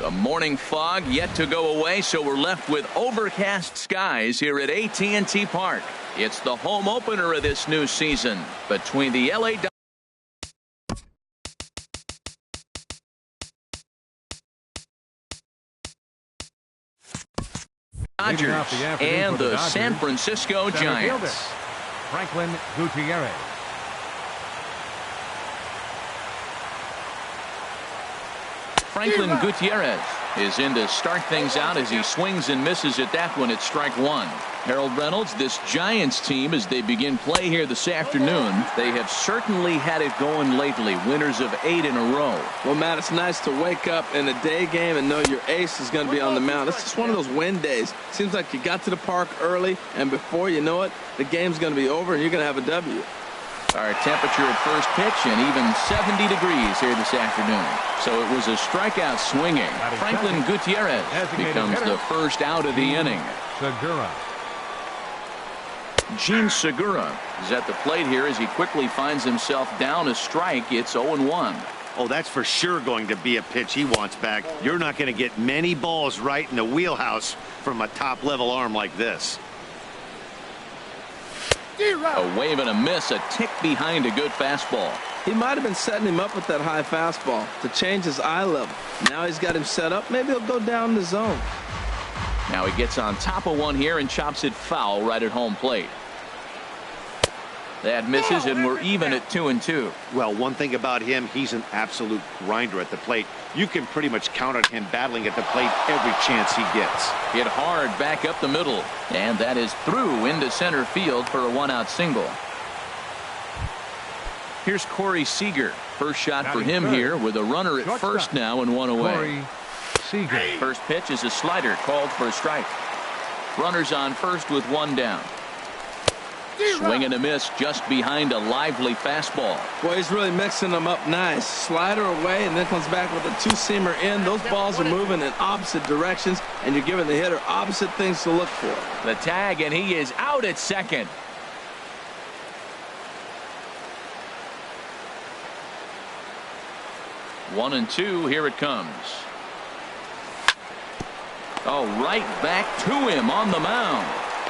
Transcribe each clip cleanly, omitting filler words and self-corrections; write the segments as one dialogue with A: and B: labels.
A: The morning fog yet to go away, so we're left with overcast skies here at AT&T Park. It's the home opener of this new season between the LA Dodgers and the San Francisco Giants.
B: Franklin Gutierrez.
A: Franklin Gutierrez is in to start things out as he swings and misses at that one at strike one. Harold Reynolds, this Giants team, as they begin play here this afternoon, they have certainly had it going lately. Winners of 8 in a row.
C: Well, Matt, it's nice to wake up in a day game and know your ace is going to be on the mound. It's just one of those win days. Seems like you got to the park early, and before you know it, the game's going to be over and you're going to have a W.
A: Our temperature at first pitch and even 70 degrees here this afternoon. So it was a strikeout swinging. Franklin Gutierrez becomes the first out of the inning.
B: Segura.
A: Gene Segura is at the plate here as he quickly finds himself down a strike. It's 0-1.
D: Oh, that's for sure going to be a pitch he wants back. You're not going to get many balls right in the wheelhouse from a top-level arm like this.
A: A wave and a miss, a tick behind a good fastball.
C: He might have been setting him up with that high fastball to change his eye level. Now he's got him set up. Maybe he'll go down the zone.
A: Now he gets on top of one here and chops it foul right at home plate. That misses, and we're even at 2-2.
D: Well, one thing about him, he's an absolute grinder at the plate. You can pretty much count on him battling at the plate every chance he gets.
A: Hit hard back up the middle, and that is through into center field for a one-out single. Here's Corey Seager. First shot for him here with a runner at first now and one away. First pitch is a slider called for a strike. Runners on first with one down. Swing and a miss just behind a lively fastball.
C: Boy, he's really mixing them up nice. Slider away and then comes back with a two-seamer in. Those balls are moving in opposite directions, and you're giving the hitter opposite things to look for.
A: The tag, and he is out at second. One and two, here it comes. Oh, right back to him on the mound.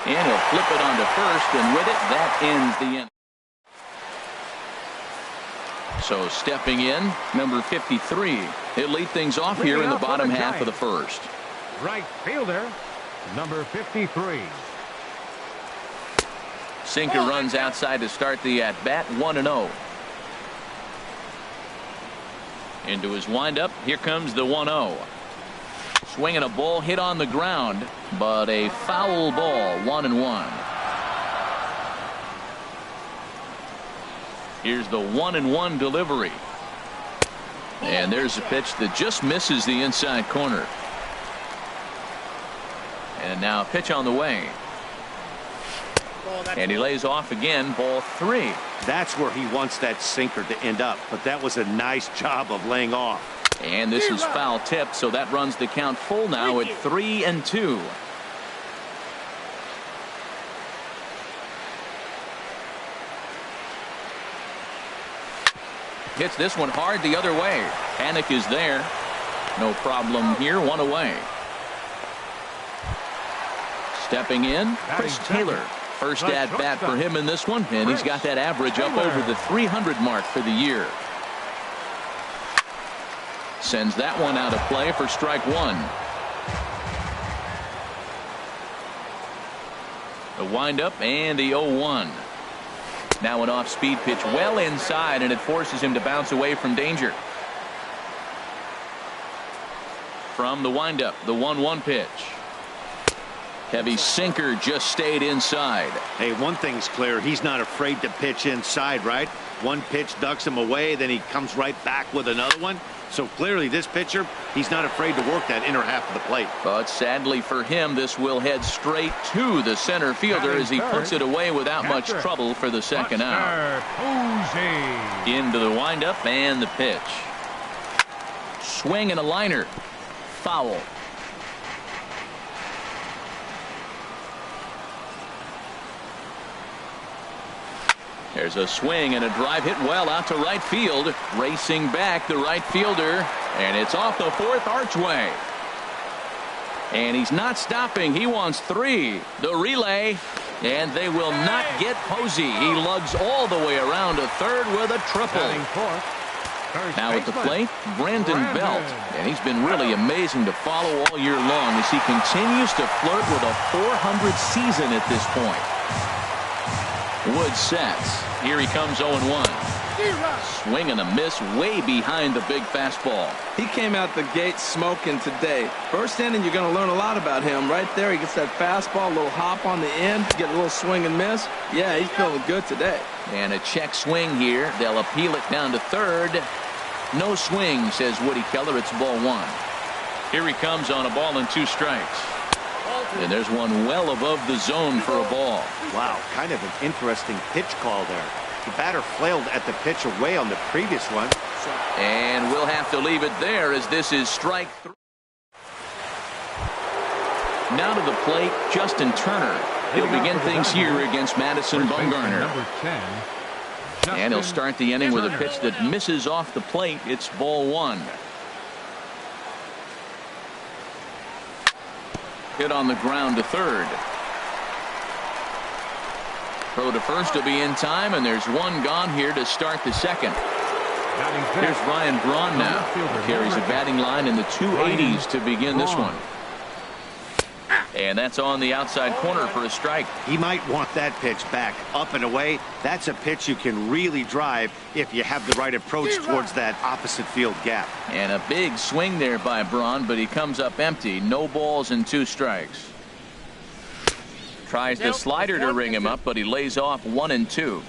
A: And he'll flip it onto first, and with it, that ends the inning. So stepping in, number 53. He'll lead things off here in the bottom half of the first.
B: Right fielder, number 53.
A: Sinker runs outside to start the at-bat, 1-0. Into his windup, here comes the 1-0. Swinging a ball hit on the ground, but a foul ball, 1-1. Here's the 1-1 delivery. And there's a pitch that just misses the inside corner. And now a pitch on the way. And he lays off again, ball 3.
D: That's where he wants that sinker to end up, but that was a nice job of laying off.
A: And this is foul tip, so that runs the count full now at 3-2. Hits this one hard the other way. Panic is there. No problem here, one away. Stepping in, Chris Taylor. First at bat for him in this one, and he's got that average up over the 300 mark for the year. Sends that one out of play for strike one. The windup and the 0-1. Now an off-speed pitch well inside, and it forces him to bounce away from danger. From the windup, the 1-1 pitch. Heavy sinker just stayed inside.
D: Hey, one thing's clear. He's not afraid to pitch inside, right? One pitch ducks him away, then he comes right back with another one. So clearly this pitcher, he's not afraid to work that inner half of the plate.
A: But sadly for him, this will head straight to the center fielder as he puts it away without much trouble for the second out. Into the windup and the pitch. Swing and a liner. Foul. There's a swing and a drive hit well out to right field. Racing back, the right fielder, And it's off the fourth archway. And he's not stopping. He wants 3. The relay. And they will not get Posey. He lugs all the way around to third with a triple. Now at the plate, Brandon Belt. And he's been really amazing to follow all year long as he continues to flirt with a 400 season at this point. Wood sets. Here he comes 0-1. Swing and a miss way behind the big fastball.
C: He came out the gate smoking today. First inning, you're going to learn a lot about him. Right there, he gets that fastball, a little hop on the end, get a little swing and miss. Yeah, he's feeling good today.
A: And a check swing here. They'll appeal it down to third. No swing, says Woody Keller. It's ball 1. Here he comes on a ball and 2 strikes. And there's one well above the zone for a ball.
D: Wow, kind of an interesting pitch call there. The batter flailed at the pitch away on the previous one.
A: And we'll have to leave it there as this is strike 3. Now to the plate, Justin Turner. He'll begin things here against Madison Bumgarner. And he'll start the inning with a pitch that misses off the plate. It's ball 1. Hit on the ground to third. Throw to first will be in time, and there's one gone here to start the second. Here's Ryan Braun now. He carries a batting line in the 280s to begin this one. And that's on the outside corner for a strike.
D: He might want that pitch back up and away. That's a pitch you can really drive if you have the right approach towards that opposite field gap.
A: And a big swing there by Braun, but he comes up empty. No balls and 2 strikes. Tries the slider to ring him up, but he lays off 1 and 2.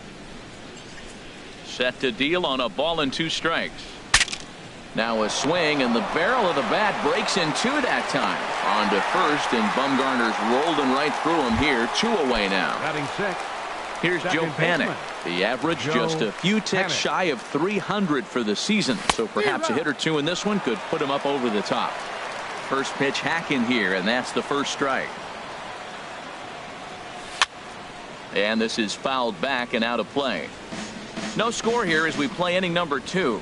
A: Set to deal on a ball and 2 strikes. Now a swing, and the barrel of the bat breaks in 2 that time. On to first, and Bumgarner's rolling right through him here. 2 away now. Here's Joe Panik. The average just a few ticks shy of 300 for the season. So perhaps a hit or 2 in this one could put him up over the top. First pitch hack in here, and that's the first strike. And this is fouled back and out of play. No score here as we play inning number 2.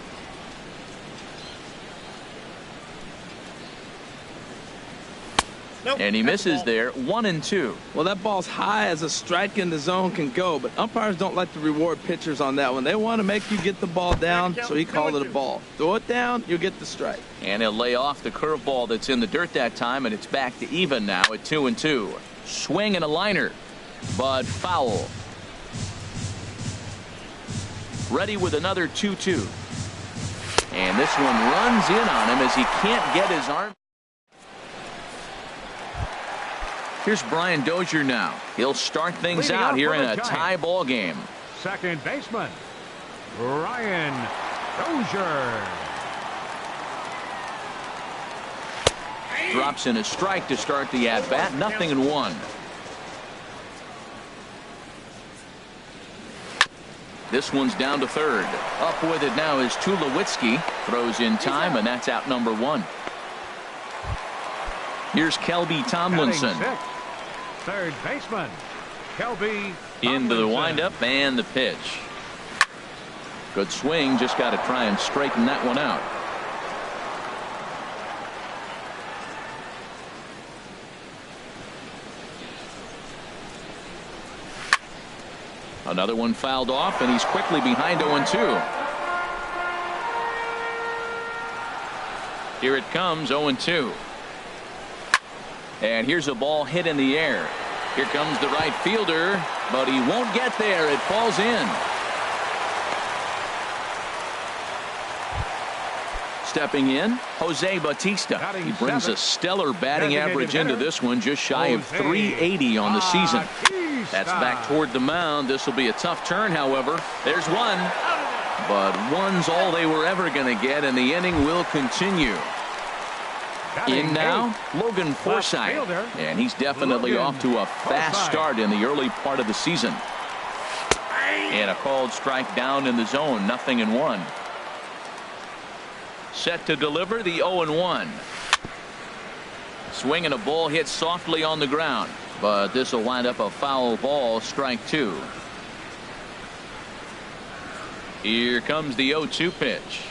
A: And he misses there. 1 and 2.
C: Well, that ball's high as a strike in the zone can go, but umpires don't like to reward pitchers on that one. They want to make you get the ball down, so he called it a ball. Throw it down, you'll get the strike.
A: And he'll lay off the curveball that's in the dirt that time, and it's back to even now at 2 and 2. Swing and a liner, but foul. Ready with another 2-2. And this one runs in on him as he can't get his arm. Here's Brian Dozier now. He'll start things out here in a tie ball game.
B: Second baseman, Brian Dozier.
A: Drops in a strike to start the at-bat. 0-1. This one's down to third. Up with it now is Tulowitzki. Throws in time, and that's out number 1. Here's Kelby Tomlinson.
B: Third baseman, Kelby Tomlinson.
A: Into the windup and the pitch. Good swing. Just got to try and straighten that one out. Another one fouled off, and he's quickly behind 0-2. Here it comes, 0-2. And here's a ball hit in the air. Here comes the right fielder, but he won't get there. It falls in. Stepping in, Jose Bautista. He brings a stellar batting average into this one, just shy of 380 on the season. That's back toward the mound. This will be a tough turn, however. There's one, but one's all they were ever going to get, and the inning will continue. In now, Logan Forsythe, and he's definitely off to a fast start in the early part of the season. And a called strike down in the zone, 0-1. Set to deliver the 0-1. Swing and a ball hit softly on the ground, but this will wind up a foul ball, strike 2. Here comes the 0-2 pitch.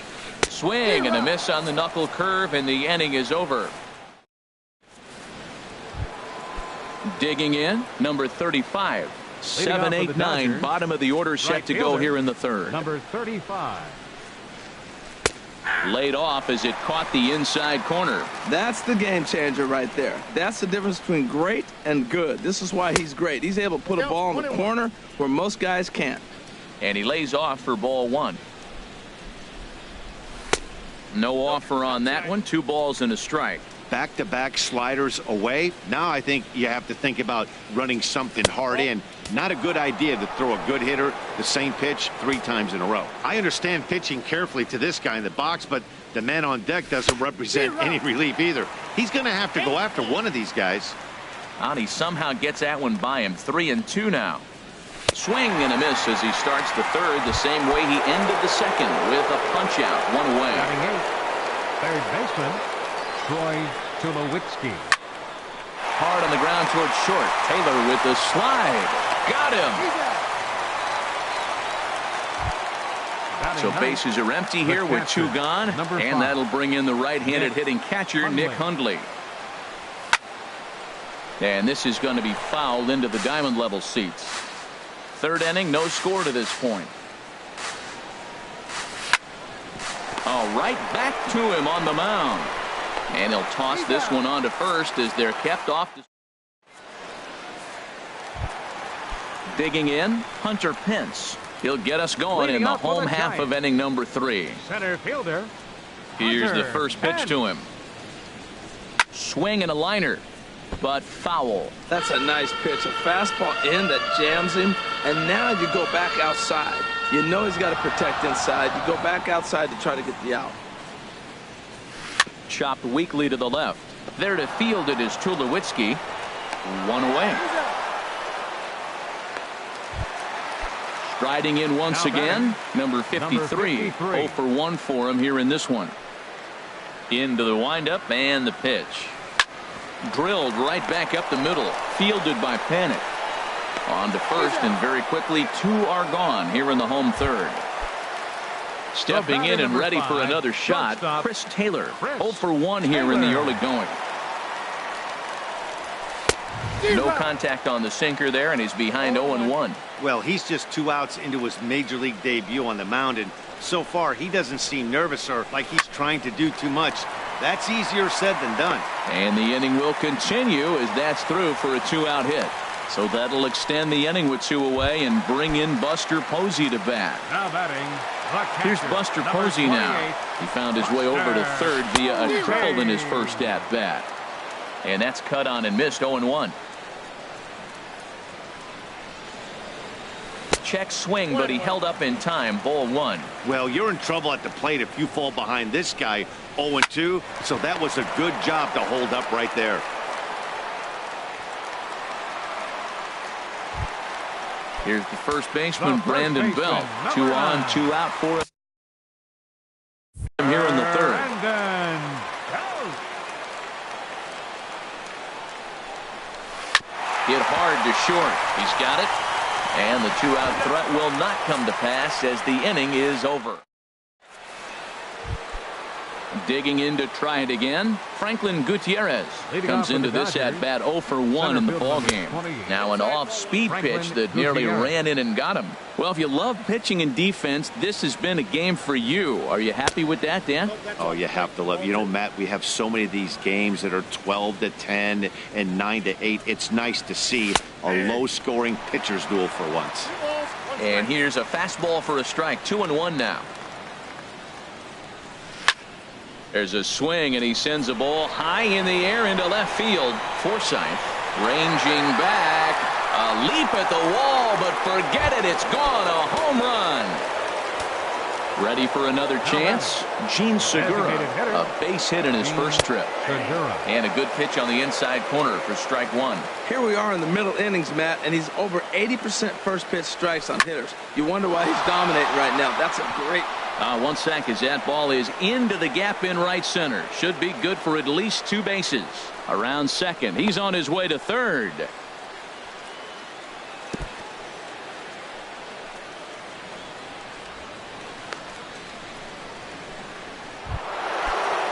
A: Swing and a miss on the knuckle curve, and the inning is over. Digging in, number 35. 7, 8, 9, bottom of the order, set to go here in the third.
B: Number 35.
A: Laid off as it caught the inside corner.
C: That's the game changer right there. That's the difference between great and good. This is why he's great. He's able to put a ball in the corner where most guys can't.
A: And he lays off for ball one. No offer on that one. 2 balls and a strike.
D: Back-to-back sliders away. Now I think you have to think about running something hard in. Not a good idea to throw a good hitter the same pitch 3 times in a row. I understand pitching carefully to this guy in the box, but the man on deck doesn't represent any relief either. He's going to have to go after one of these guys.
A: And he somehow gets that one by him. 3-2 now. Swing and a miss as he starts the third the same way he ended the second, with a punch out, 1 away.
B: Batting 8th, third baseman, Troy Tulowitzki.
A: Hard on the ground towards short. Taylor with the slide. Got him. So bases are empty here with 2 gone. And that'll bring in the right-handed hitting catcher, Nick Hundley. And this is going to be fouled into the diamond level seats. Third inning, no score to this point. Oh, right back to him on the mound. And he'll toss this one on to first as they're kept off. Digging in, Hunter Pence. He'll get us going in the home half of inning number 3.
B: Center fielder.
A: Here's the first pitch to him. Swing and a liner, but foul.
C: That's a nice pitch. A fastball in that jams him. And now you go back outside. You know he's got to protect inside. You go back outside to try to get the out.
A: Chopped weakly to the left. There to field it is Tulowitzki. 1 away. Striding in once again, number 53. 0 for 1 for him here in this one. Into the windup and the pitch. Drilled right back up the middle. Fielded by Panic. On to first, and very quickly 2 are gone here in the home third. Stepping in and ready for another shot, Chris Taylor. 0 for 1 here in the early going. No contact on the sinker there, and he's behind 0-1.
D: Well, he's just 2 outs into his major league debut on the mound, and so far he doesn't seem nervous or like he's trying to do too much. That's easier said than done.
A: And the inning will continue as that's through for a 2-out hit. So that'll extend the inning with 2 away and bring in Buster Posey to bat.
B: Now batting,
A: here's Buster Posey now. He found his way over to third via a triple in his first at bat. And that's cut on and missed. 0-1. Check swing, but he held up in time. Ball 1.
D: Well, you're in trouble at the plate if you fall behind this guy. 0-2. So that was a good job to hold up right there.
A: Here's the first baseman, Brandon Belt. 2 on, 2 out for him here in the third. Hit hard to short. He's got it. And the 2-out threat will not come to pass as the inning is over. Digging in to try it again, Franklin Gutierrez comes into this at-bat 0 for 1 in the ballgame. Now an off-speed pitch that nearly ran in and got him. Well, if you love pitching and defense, this has been a game for you. Are you happy with that, Dan?
D: Oh, you have to love. You know, Matt, we have so many of these games that are 12-10 and 9-8. It's nice to see a low-scoring pitcher's duel for once.
A: And here's a fastball for a strike. 2-1 now. There's a swing, and he sends a ball high in the air into left field. Forsythe ranging back. A leap at the wall, but forget it. It's gone. A home run. Ready for another chance? Gene Segura, a base hit in his first trip. And a good pitch on the inside corner for strike 1.
C: Here we are in the middle innings, Matt, and he's over 80% first pitch strikes on hitters. You wonder why he's dominating right now. That's a great...
A: 1 sack as that ball is into the gap in right center. Should be good for at least 2 bases. Around second. He's on his way to third.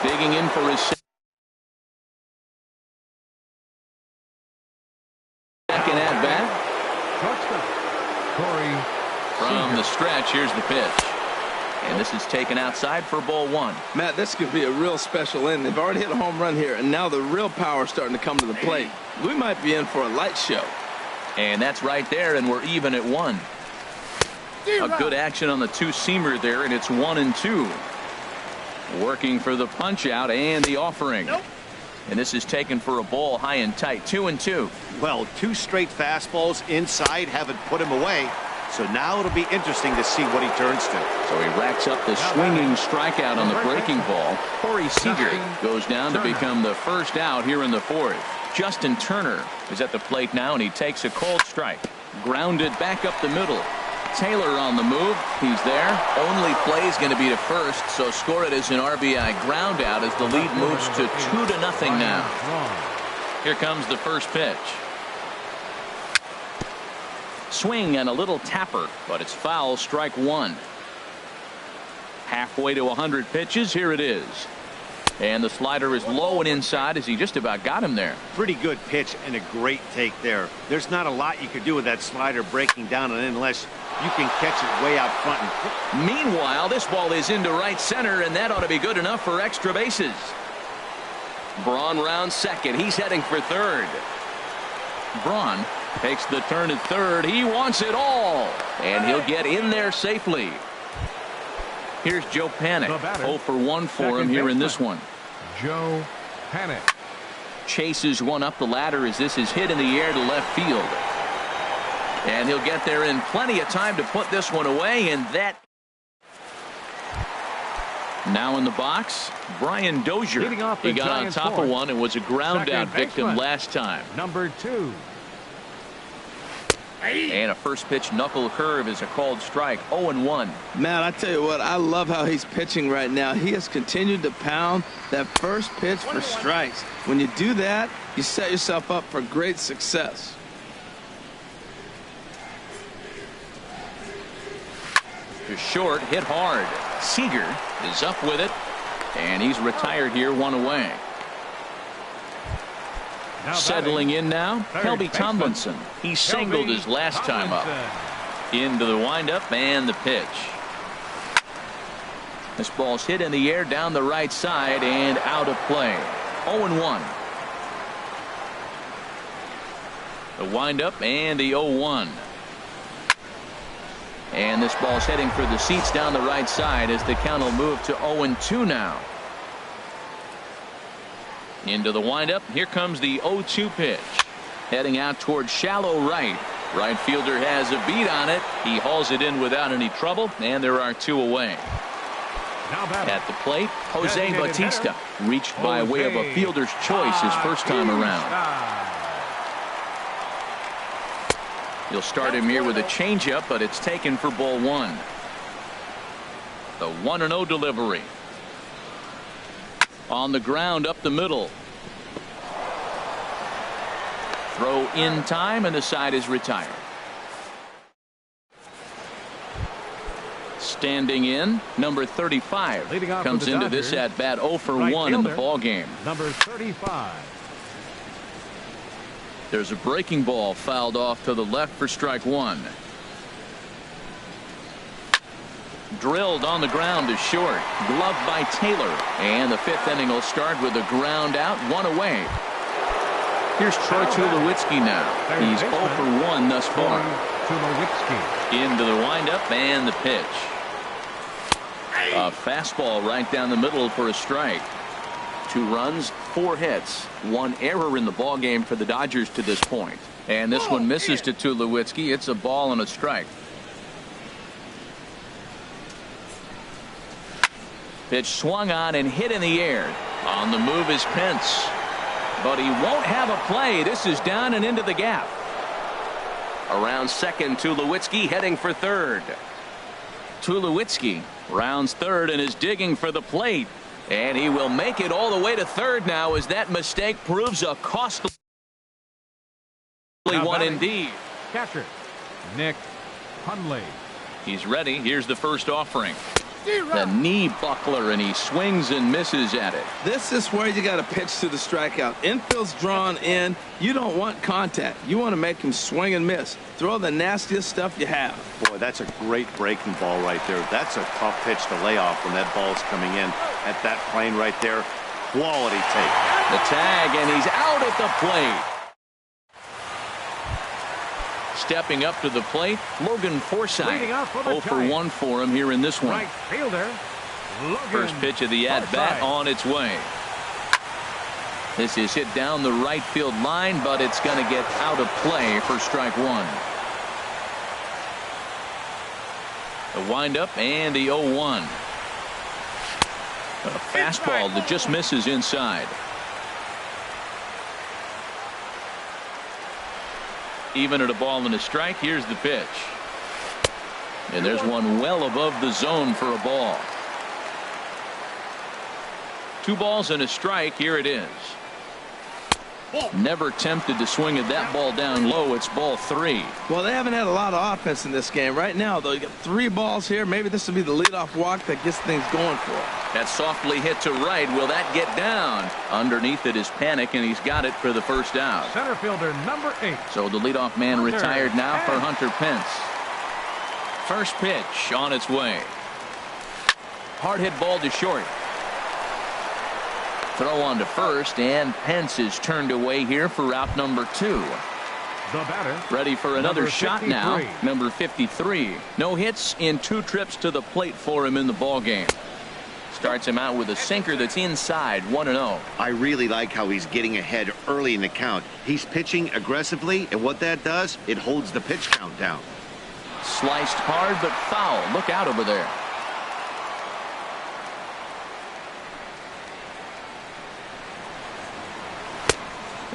A: Digging in for his second at bat. From the stretch, here's the pitch. And this is taken outside for ball one.
C: Matt, this could be a real special inning. They've already hit a home run here, and now the real power is starting to come to the plate. We might be in for a light show.
A: And that's right there, and we're even at 1. A good action on the two-seamer there, and it's 1-2. Working for the punch-out and the offering. And this is taken for a ball high and tight, 2-2.
D: Well, 2 straight fastballs inside haven't put him away. So now it'll be interesting to see what he turns to.
A: So he racks up the swinging strikeout on the breaking ball. Corey Seager goes down to become the first out here in the 4th. Justin Turner is at the plate now, and he takes a cold strike. Grounded back up the middle. Taylor on the move. He's there. Only play is going to be to first, so score it as an RBI ground out as the lead moves to 2-0 now. Here comes the first pitch. Swing and a little tapper, but it's foul, strike 1. Halfway to 100 pitches. Here it is. And the slider is low and inside as he just about got him there.
D: Pretty good pitch and a great take there. There's not a lot you could do with that slider breaking down and unless you can catch it way out front.
A: Meanwhile, this ball is into right center, and that ought to be good enough for extra bases. Braun rounds second. He's heading for third. Braun takes the turn at third. He wants it all, and he'll get in there safely. Here's Joe Panik. 0 for 1 for him here in this one.
B: Joe Panik
A: chases one up the ladder as this is hit in the air to left field. And he'll get there in plenty of time to put this one away, and that. Now in the box, Brian Dozier. He got on top of one and was a ground out victim last time.
B: Number 2.
A: And a first pitch knuckle curve is a called strike. 0-1.
C: Matt, I tell you what, I love how he's pitching right now. He has continued to pound that first pitch for strikes. When you do that, you set yourself up for great success.
A: To short, hit hard. Seager is up with it, and he's retired here, 1 away. Settling in now, Kelby Tomlinson. He singled his last time up. Into the windup and the pitch. This ball's hit in the air down the right side and out of play. 0-1. The windup and the 0-1. And this ball's heading for the seats down the right side as the count will move to 0-2 now. Into the windup. Here comes the 0-2 pitch. Heading out towards shallow right. Right fielder has a beat on it. He hauls it in without any trouble, and there are 2 away. At the plate, Jose Bautista reached by way of a fielder's choice his first time around. You'll start him here with a changeup, but it's taken for ball 1. The 1-0 delivery. On the ground up the middle. Throw in time, and the side is retired. Standing in, number 35 comes into this at bat 0 for 1 in the ball game.
B: Number 35.
A: There's a breaking ball fouled off to the left for strike 1. Drilled on the ground to short. Gloved by Taylor. And the 5th inning will start with a ground out, 1 away. Here's Troy Tulowitzki now. He's 0 for 1 thus far. Into the windup and the pitch. A fastball right down the middle for a strike. 2 runs, 4 hits, 1 error in the ball game for the Dodgers to this point. And this one misses to Tulowitzki. It's a ball and a strike. Pitch swung on and hit in the air. On the move is Pence. But he won't have a play. This is down and into the gap. Around second, Tulowitzki heading for third. Tulowitzki rounds third and is digging for the plate. And he will make it all the way to third now as that mistake proves a costly one indeed.
B: Catcher Nick Hundley.
A: He's ready. Here's the first offering. The knee buckler, and he swings and misses at it.
C: This is where you got to pitch to the strikeout. Infield's drawn in. You don't want contact. You want to make him swing and miss. Throw the nastiest stuff you have.
D: Boy, that's a great breaking ball right there. That's a tough pitch to lay off when that ball's coming in at that plane right there. Quality take.
A: The tag, and he's out at the plate. Stepping up to the plate, Logan Forsythe. 0 for 1 for him here in this one.
B: Right fielder,
A: First pitch of the at-bat on its way. This is hit down the right field line, but it's going to get out of play for strike one. The windup and the 0-1. A fastball that just misses inside. Even at a ball and a strike, here's the pitch. And there's one well above the zone for a ball. 2 balls and a strike. Here it is. Never tempted to swing at that ball down low. It's ball 3.
C: Well, they haven't had a lot of offense in this game. Right now, though, you got 3 balls here. Maybe this will be the leadoff walk that gets things going for him.
A: That softly hit to right. Will that get down? Underneath it is Panic, and he's got it for the first out.
B: Center fielder number 8.
A: So the leadoff man
B: Hunter
A: retired now for
B: Pence.
A: Hunter Pence. First pitch on its way. Hard hit ball to short. Throw on to first, and Pence is turned away here for out number 2.
B: The batter.
A: Ready for another
B: Number
A: shot
B: 53.
A: now. Number 53. No hits in 2 trips to the plate for him in the ball game. Starts him out with a sinker that's inside, 1-0.
D: I really like how he's getting ahead early in the count. He's pitching aggressively, and what that does, it holds the pitch count down.
A: Sliced hard but foul. Look out over there.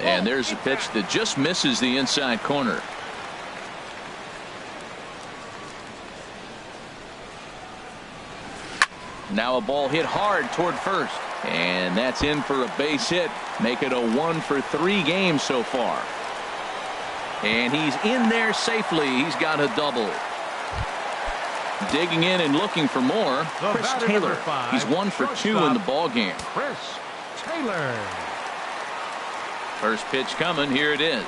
A: And there's a pitch that just misses the inside corner. Now a ball hit hard toward first. And that's in for a base hit. Make it a 1 for 3 games so far. And he's in there safely. He's got a double. Digging in and looking for more. Chris Taylor. He's 1 for 2 in the ball game.
B: Chris Taylor.
A: First pitch coming. Here it is.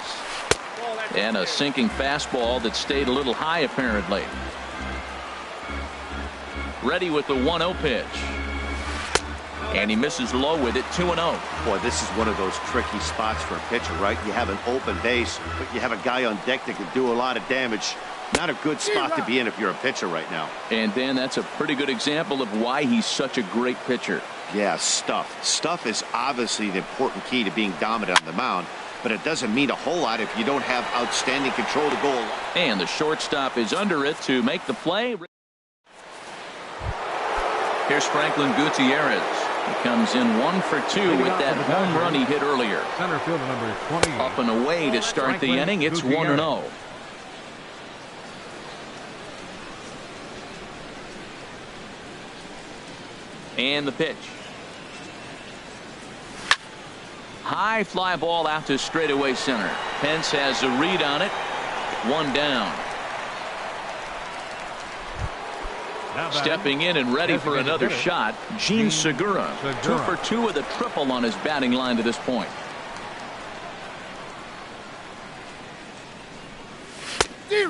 A: And a sinking fastball that stayed a little high apparently. Ready with the 1-0 pitch. And he misses low with it. 2-0.
D: Boy, this is one of those tricky spots for a pitcher, right? You have an open base, but you have a guy on deck that can do a lot of damage. Not a good spot to be in if you're a pitcher right now.
A: And Dan, that's a pretty good example of why he's such a great pitcher.
D: Yeah, stuff. Stuff is obviously the important key to being dominant on the mound, but it doesn't mean a whole lot if you don't have outstanding control to go.
A: And the shortstop is under it to make the play. Here's Franklin Gutierrez. He comes in 1 for 2 with that home run he hit earlier.
B: Center fielder number 20.
A: Up and away to start the inning. It's 1-0. And the pitch. High fly ball out to straightaway center. Pence has a read on it. 1 down. Stepping in and ready for another shot, Gene Segura. 2 for 2 with a triple on his batting line to this point.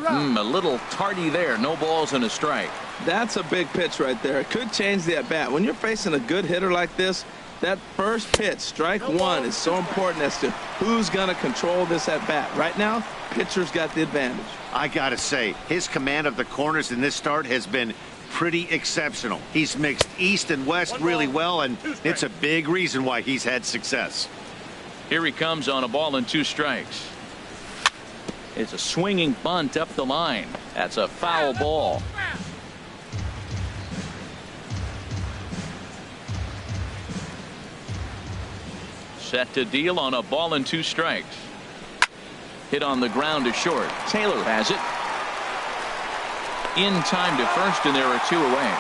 A: A little tardy there. No balls and a strike.
C: That's a big pitch right there. It could change the at-bat. When you're facing a good hitter like this, that first pitch, strike 1, is so important as to who's going to control this at-bat. Right now, pitcher's got the advantage.
D: I got to say, his command of the corners in this start has been pretty exceptional. He's mixed east and west really well, and it's a big reason why he's had success.
A: Here he comes on a ball and 2 strikes. It's a swinging bunt up the line. That's a foul ball. Set to deal on a ball and 2 strikes. Hit on the ground to short. Taylor has it. In time to first, and there are 2 away.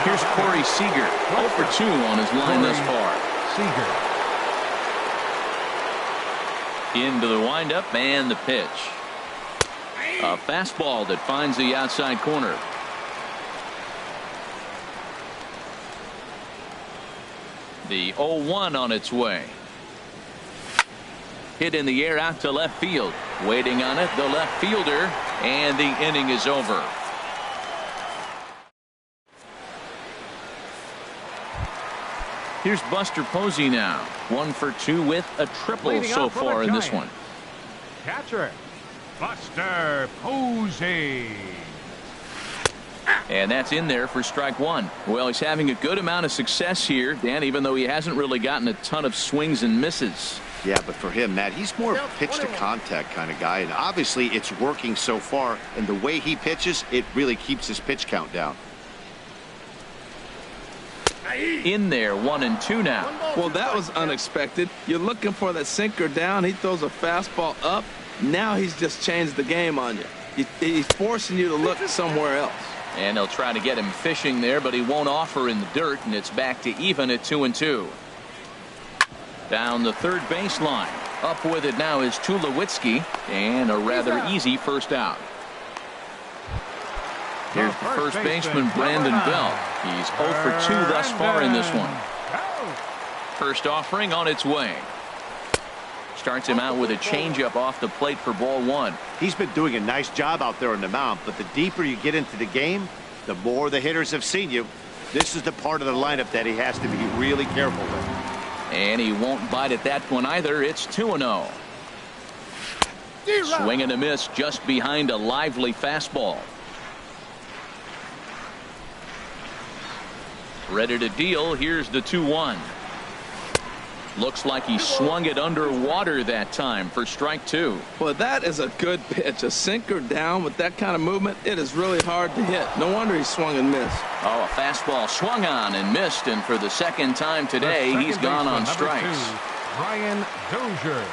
A: Here's Corey Seager. 0 for 2 on his line thus far.
B: Seager.
A: Into the windup and the pitch. A fastball that finds the outside corner. The 0-1 on its way. Hit in the air out to left field. Waiting on it, the left fielder, and the inning is over. Here's Buster Posey now. 1 for 2 with a triple so far in this one.
B: Catcher, Buster Posey.
A: And that's in there for strike 1. Well, he's having a good amount of success here, Dan, even though he hasn't really gotten a ton of swings and misses.
D: Yeah, but for him, Matt, he's more pitch to contact kind of guy, and obviously it's working so far, and the way he pitches, it really keeps his pitch count down.
A: In there, 1 and 2 now.
C: Well, that was unexpected. You're looking for that sinker down. He throws a fastball up. Now he's just changed the game on you. He's forcing you to look somewhere else.
A: And they'll try to get him fishing there, but he won't offer in the dirt, and it's back to even at 2 and 2. Down the third baseline. Up with it now is Tulowitzki, and a rather easy first out. Here's the first baseman, Brandon Bell. He's 0 for 2 thus far in this one. First offering on its way. Starts him out with a changeup off the plate for ball 1.
D: He's been doing a nice job out there on the mound, but the deeper you get into the game, the more the hitters have seen you. This is the part of the lineup that he has to be really careful with.
A: And he won't bite at that one either. It's 2-0. Swing and a miss just behind a lively fastball. Ready to deal. Here's the 2-1. Looks like he swung it underwater that time for strike 2.
C: Well, that is a good pitch. A sinker down with that kind of movement, it is really hard to hit. No wonder he swung and missed.
A: Oh, a fastball swung on and missed, and for the second time today, he's gone on strikes.
B: Brian Dozier.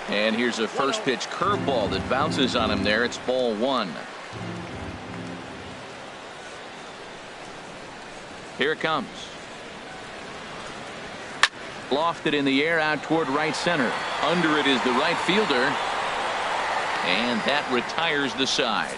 A: And here's a first pitch curveball that bounces on him there. It's ball 1. Here it comes. Lofted in the air out toward right center. Under it is the right fielder. And that retires the side.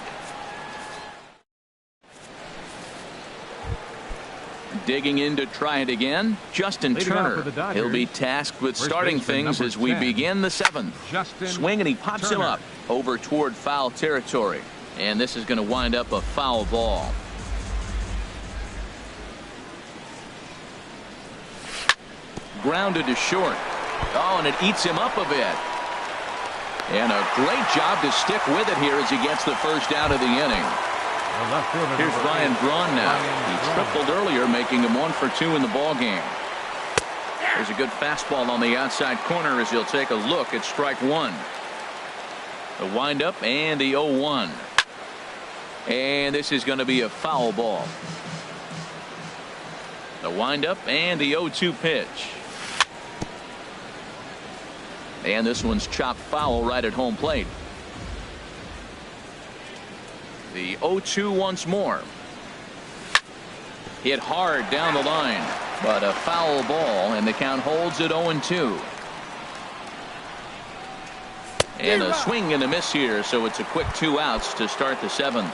A: Digging in to try it again, Justin Turner. He'll be tasked with starting things as we begin the 7th. Swing and he pops him up over toward foul territory. And this is going to wind up a foul ball. Grounded to short. Oh, and it eats him up a bit. And a great job to stick with it here as he gets the first out of the inning. Here's Ryan Braun now. He tripled earlier, making him 1 for 2 in the ball game. There's a good fastball on the outside corner as he'll take a look at strike 1. The windup and the 0-1. And this is going to be a foul ball. The windup and the 0-2 pitch. And this one's chopped foul right at home plate. The 0-2 once more. Hit hard down the line, but a foul ball, and the count holds at 0-2. And a swing and a miss here, so it's a quick 2 outs to start the 7th.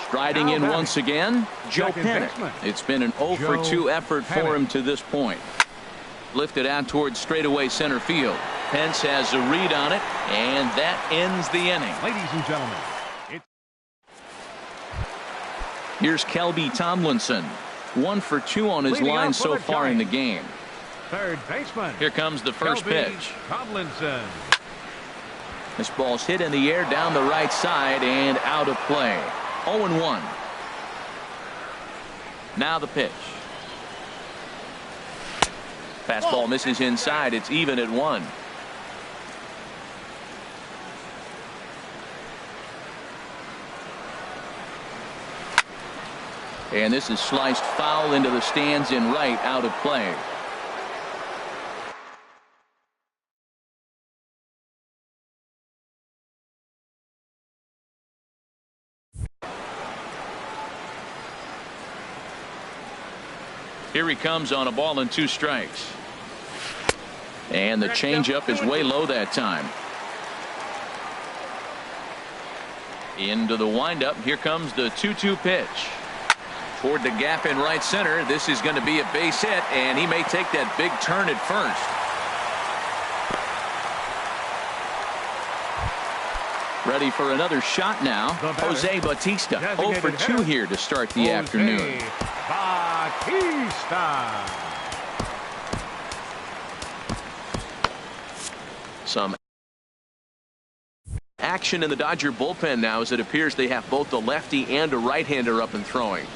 A: Striding in once again, Joe Pennick. It's been an 0 for 2 effort for him to this point. Lifted out towards straightaway center field. Pence has a read on it, and that ends the inning.
B: Ladies and gentlemen,
A: here's Kelby Tomlinson. 1 for 2 on his line so far in the game.
B: Third baseman.
A: Here comes the first pitch.
B: Tomlinson.
A: This ball's hit in the air down the right side and out of play. 0-1. Now the pitch. Fastball misses inside. It's even at 1. And this is sliced foul into the stands in right, out of play. Here he comes on a ball and 2 strikes. And the changeup is way low that time. Into the windup. Here comes the 2-2 pitch. toward the gap in right center. This is going to be a base hit, and he may take that big turn at first. Ready for another shot now. Jose Bautista, 0 for 2 here to start the afternoon.
B: Bautista.
A: Some action in the Dodger bullpen now, as it appears they have both a lefty and a right-hander up and throwing.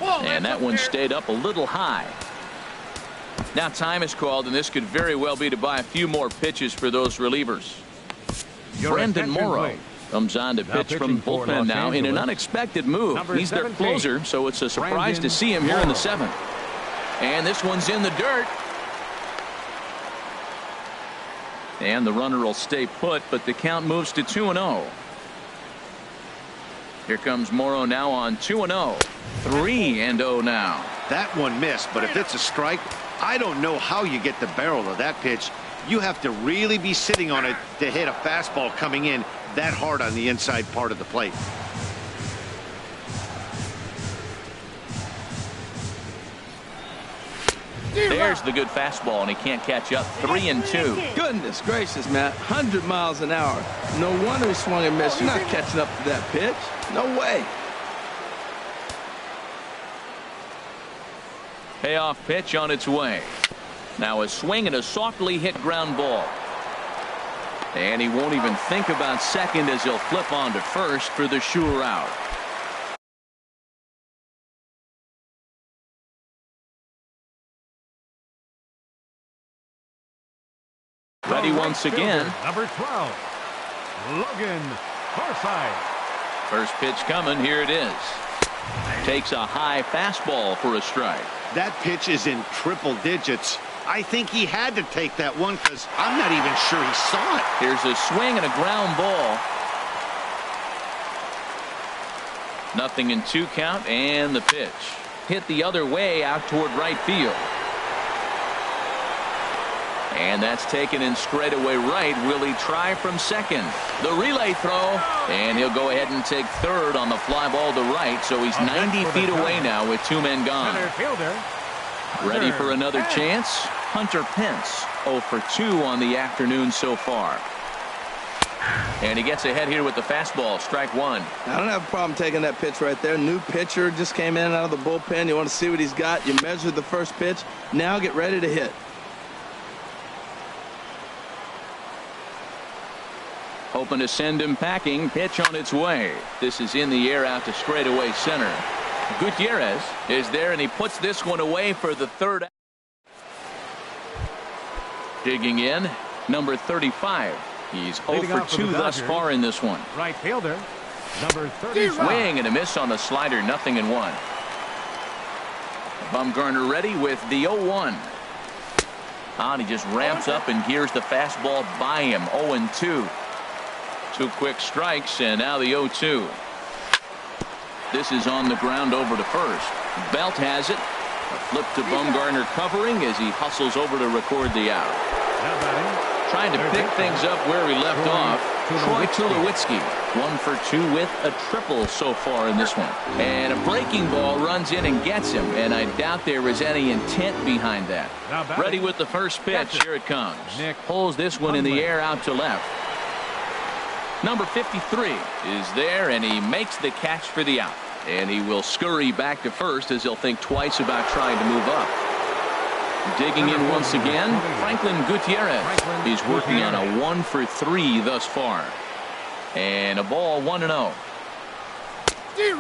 A: And that one stayed up a little high. Now time is called, and this could very well be to buy a few more pitches for those relievers. Brandon Morrow comes on to pitch from bullpen now in an unexpected move. He's their closer, so it's a surprise to see him here in the 7th. And this one's in the dirt. And the runner will stay put, but the count moves to 2-0. Here comes Morrow now on 2-0. 3-0 now.
D: That one missed, but if it's a strike, I don't know how you get the barrel of that pitch. You have to really be sitting on it to hit a fastball coming in that hard on the inside part of the plate.
A: There's the good fastball, and he can't catch up. 3-2.
C: Goodness gracious, man. 100 miles an hour. No wonder he swung and missed. You're not catching up to that pitch. No way.
A: Payoff pitch on its way. Now a swing and a softly hit ground ball. And he won't even think about second as he'll flip on to first for the sure out. Ready once again.
B: Number 12, Logan Forsythe.
A: First pitch coming. Here it is. Takes a high fastball for a strike.
D: That pitch is in triple digits. I think he had to take that one because I'm not even sure he saw it.
A: Here's a swing and a ground ball. Nothing in 2 count, and the pitch hit the other way out toward right field. And that's taken in straightaway right. Will he try from second? The relay throw, and he'll go ahead and take third on the fly ball to right. So he's 90 feet away now with 2 men gone. Ready for another chance? Hunter Pence, 0 for 2 on the afternoon so far. And he gets ahead here with the fastball. Strike 1.
C: I don't have a problem taking that pitch right there. New pitcher just came in out of the bullpen. You want to see what he's got. You measure the first pitch. Now get ready to hit.
A: Hoping to send him packing. Pitch on its way. This is in the air out to straightaway center. Gutierrez is there, and he puts this one away for the third. Digging in, number 35. He's 0 for 2 thus far in this one.
B: Right fielder, number 30.
A: Swing and a miss on the slider. 0-1. Bumgarner ready with the 0-1. And he just ramps up and gears the fastball by him. 0-2. 2 quick strikes, and now the 0-2. This is on the ground over to first. Belt has it. A flip to Bumgarner covering as he hustles over to record the out. Trying to pick things up where he left off. Troy Tulowitzki, 1 for 2 with a triple so far in this one. And a breaking ball runs in and gets him, and I doubt there is any intent behind that. Ready with the first pitch. Here it comes. Pulls this one in the air out to left. Number 53 is there, and he makes the catch for the out. And he will scurry back to first as he'll think twice about trying to move up. Digging in once again, Franklin Gutierrez. He's working on a 1 for 3 thus far. And a ball 1-0.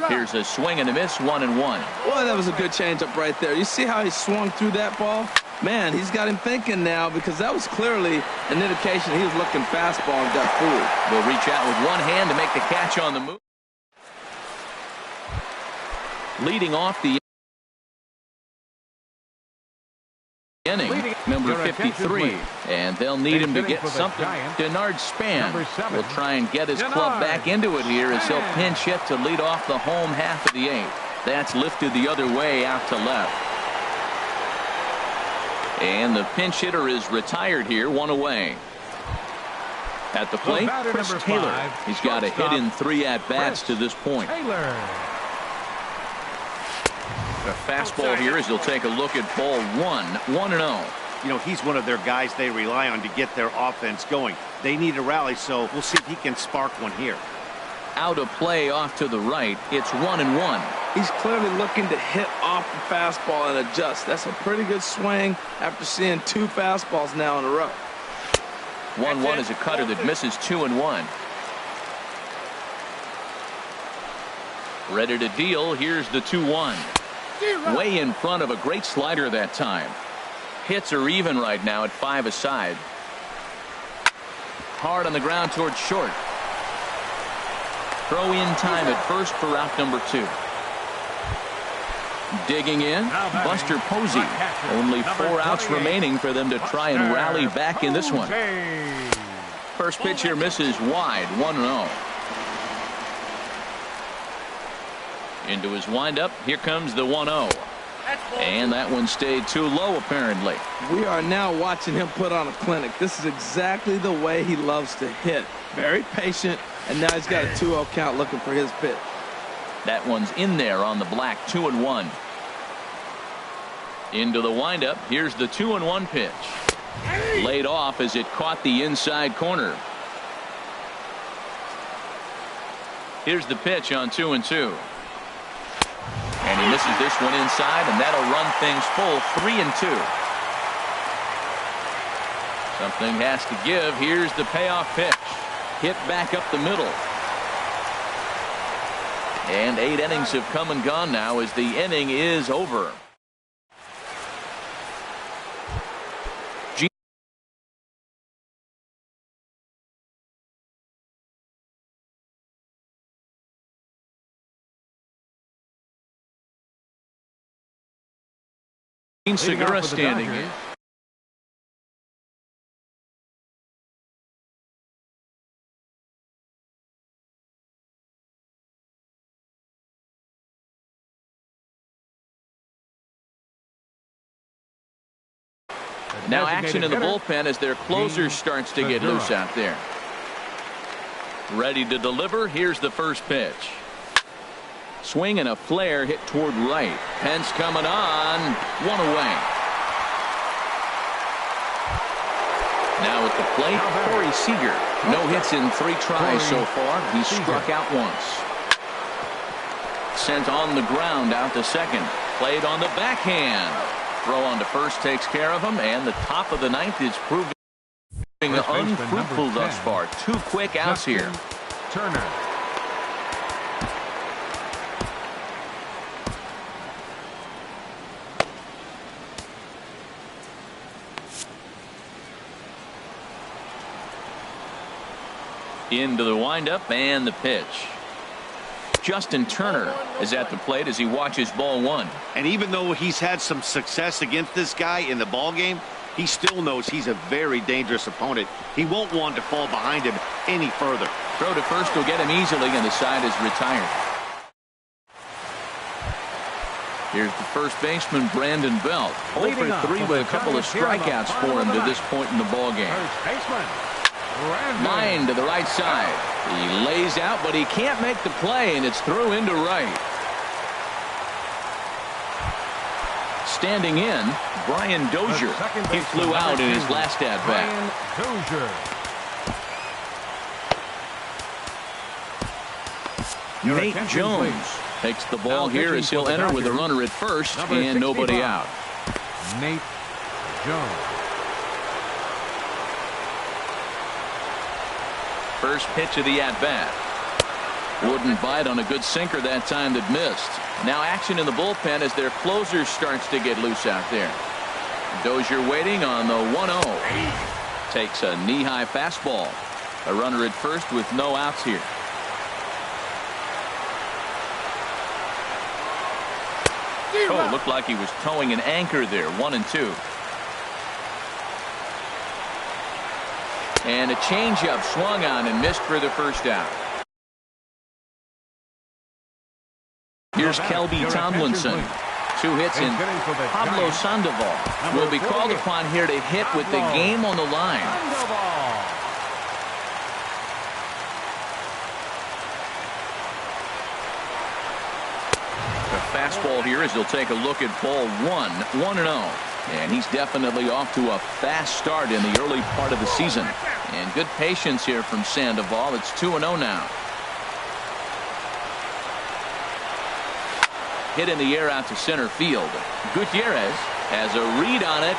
A: Here's a swing and a miss. 1-1.
C: Boy, that was a good changeup right there. You see how he swung through that ball? Man, he's got him thinking now, because that was clearly an indication he was looking fastball and got fooled.
A: Will reach out with one hand to make the catch on the move. Leading off the inning, number 53, and they'll need him to get something. Denard Span will try and get his club back into it here as he'll pinch hit to lead off the home half of the 8th. That's lifted the other way out to left. And the pinch hitter is retired here, 1 away. At the plate, Chris Taylor. He's got a hit in 3 at-bats to this point.
B: Taylor.
A: A fastball here as he'll take a look at ball 1, 1-0.
D: You know, he's one of their guys they rely on to get their offense going. They need a rally, so we'll see if he can spark one here.
A: Out of play off to the right. It's 1-1.
C: He's clearly looking to hit off the fastball and adjust. That's a pretty good swing after seeing 2 fastballs now in a row.
A: 1-1 is a cutter that misses 2-1. Ready to deal. Here's the 2-1. Way in front of a great slider that time. Hits are even right now at 5 aside. Hard on the ground towards short. Throw in time at first for out number 2. Digging in, Buster Posey. Only 4 outs remaining for them to try and rally back in this one. First pitch here misses wide, 1-0. Into his windup, here comes the 1-0. And that one stayed too low, apparently.
C: We are now watching him put on a clinic. This is exactly the way he loves to hit. Very patient, and now he's got a 2-0 count looking for his pitch.
A: That one's in there on the black, 2-1. Into the windup, here's the 2-1 pitch. Laid off as it caught the inside corner. Here's the pitch on 2-2. And he misses this one inside, and that'll run things full, 3-2. Something has to give. Here's the payoff pitch. Hit back up the middle. And 8 innings have come and gone now as the inning is over. Segura standing in. Now action in the bullpen as their closer starts to get loose out there. Ready to deliver. Here's the first pitch. Swing and a flare hit toward right. Pence coming on. 1 away. Now at the plate, Corey Seager. No hits in 3 tries so far. He struck out once. Sent on the ground out to second. Played on the backhand. Throw on to first takes care of him, and the top of the 9th is proving unfruitful thus far. 2 quick outs here.
B: Turner.
A: Into the windup and the pitch. Justin Turner is at the plate as he watches ball 1.
D: And even though he's had some success against this guy in the ball game, he still knows he's a very dangerous opponent. He won't want to fall behind him any further.
A: Throw to first will get him easily, and the side is retired. Here's the first baseman, Brandon Belt. 0 for 3 with a couple of strikeouts for him to this point in the ball game. Line to the right side. He lays out, but he can't make the play, and it's through into right. Standing in, Brian Dozier. He flew out in his last at-bat. Nate Jones takes the ball here as he'll enter with a runner at first and nobody out.
B: Nate Jones.
A: First pitch of the at-bat. Wouldn't bite on a good sinker that time that missed. Now action in the bullpen as their closer starts to get loose out there. Dozier waiting on the 1-0. Takes a knee-high fastball. A runner at first with no outs here. Oh, looked like he was towing an anchor there. 1-2. And a changeup swung on and missed for the first out. Here's Kelby Tomlinson. 2 hits in. Pablo Sandoval will be called upon here to hit with the game on the line. fastball here as he'll take a look at ball one. 1-0. And he's definitely off to a fast start in the early part of the season. And good patience here from Sandoval. It's 2-0 now. Hit in the air out to center field. Gutierrez has a read on it.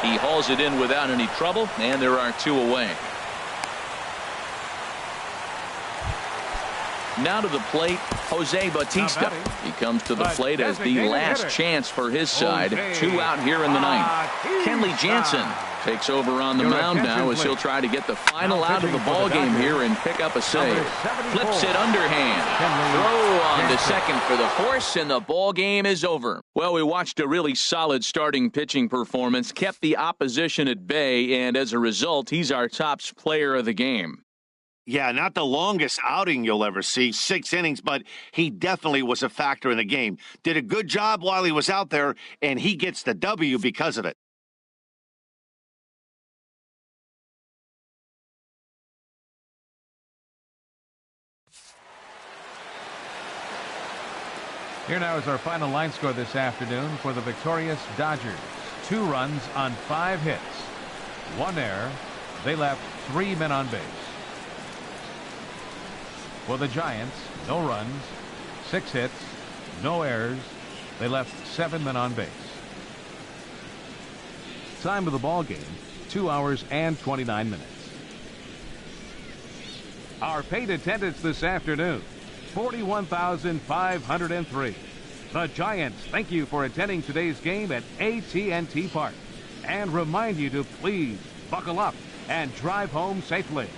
A: He hauls it in without any trouble, and there are 2 away. Now to the plate, Jose Bautista. He comes to the plate as the last chance for his side. 2 out here in the ninth. Kenley Jansen takes over on the mound now as he'll try to get the final out of the ball game here and pick up a save. Flips it underhand. Throw on to second for the force, and the ball game is over. Well, we watched a really solid starting pitching performance, kept the opposition at bay, and as a result, he's our top player of the game.
D: Yeah, not the longest outing you'll ever see, 6 innings, but he definitely was a factor in the game. Did a good job while he was out there, and he gets the W because of it.
B: Here now is our final line score this afternoon for the victorious Dodgers. 2 runs on 5 hits. 1 error. They left 3 men on base. For the Giants, no runs, 6 hits, no errors. They left 7 men on base. Time of the ball game, 2 hours and 29 minutes. Our paid attendance this afternoon, 41,503. The Giants thank you for attending today's game at AT&T Park and remind you to please buckle up and drive home safely.